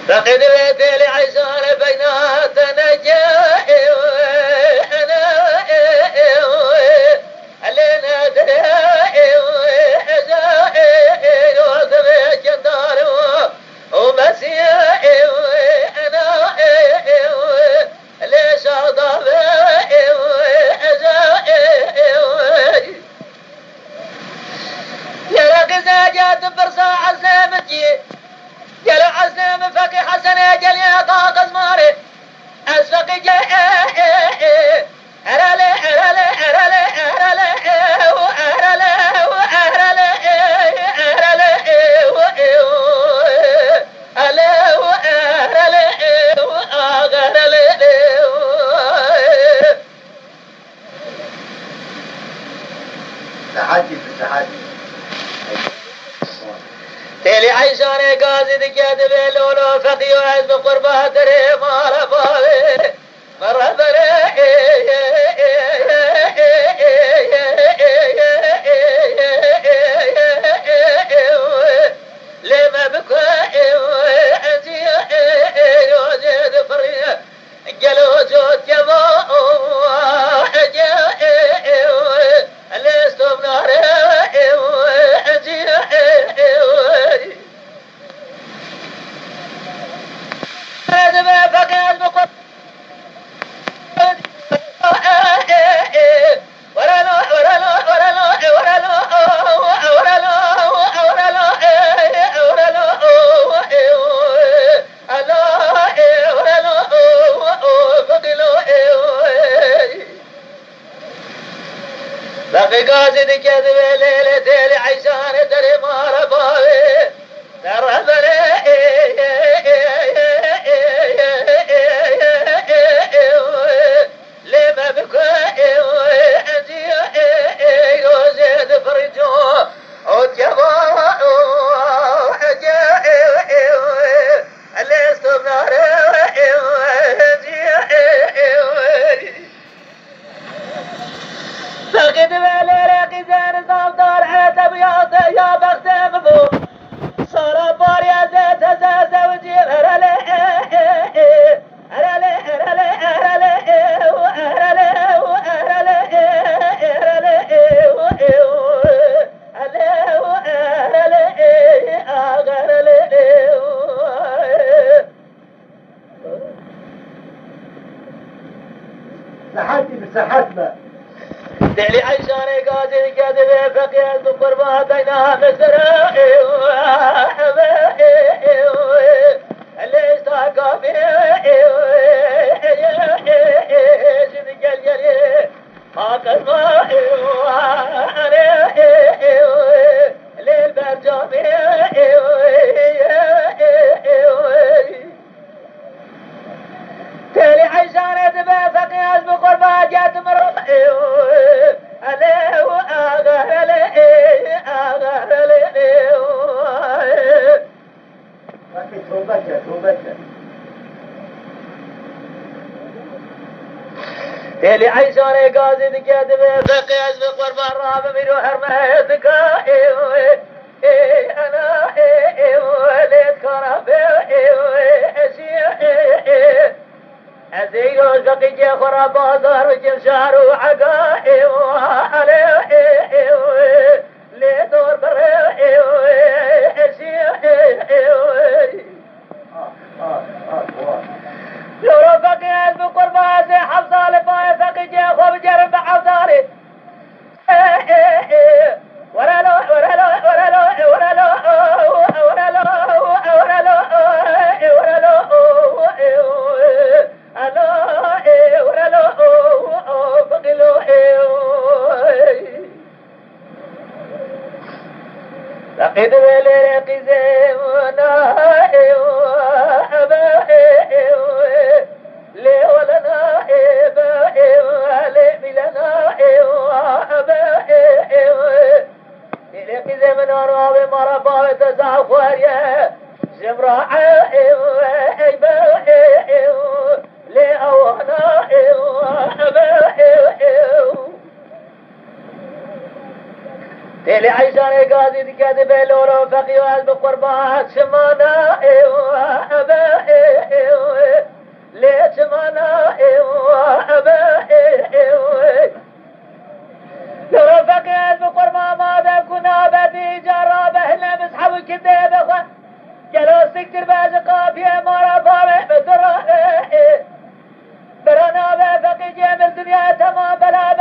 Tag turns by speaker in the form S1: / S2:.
S1: فقد بيت العشار بيناتنا جاء أنا علينا درائي وحزائي وثبت جندار ومسيائي أنا ليش أضافي وحزائي يا رقزة جات برصا عزمتي يا العزم فقي حسن اجل يا طاق ازماري اسفق جاء ارالي ارالي ارالي ارالي ارالي ارالي
S2: تحدي بالتحدي
S1: تيلي عيشاني قازي دكاد بلولو فقي وعز بقربها دري مارا فاضي مرة بري لما بكوي انتي وزيد فريق قالوا جوت يبا لست بناري انتي باقي قاصد كذب ليلة العيشان دري مارا فاضي ترى لما بكوي انتي وزيد فريتو وتيابا اللي استبناري فقد بالي قزان صفدار عتب يا بخت مبو صار بار يا زيت زازا وجيب هرالي هرالي هرالي هرالي هرالي
S2: تحدي بالتحدي
S1: دلي عيشاني قاتل كذب فقيا ذكر ما بينها مسرائي اللي استاقى فيه صدق الجري هاكل مائي للبرجامي تالي عيشاني دبا فقيا بقربها جات مرائي تالي عيشاني قاصد كذب فقي أسبق والبراب من حرمتك أنا وليت كرافي أزيوش بقي جي خرابا ظهر وجمشار وعقائي لي دور بري لو رفقي أسبق قربا زي حفظالي باي فقي جي خوب جرم بحفظالي ورالو ورالو ورالو ورالو ورالو ورالو لقد ولي قزمنا لي ولنا لي ملنا ناراوي مرفا تزاخوريا زمراء لأوانا تيلي عيشاني قاضي دكاد بيلورو فقي وعلب قربات سمانا ليه سمانا لورو فقي وعلب قربات ماذا كنا بدي جرابه لمس حول كذب قالوا سكتر باز قافية مرة فاوي بدرا برانا بفقي جيم الدنيا تمام بلا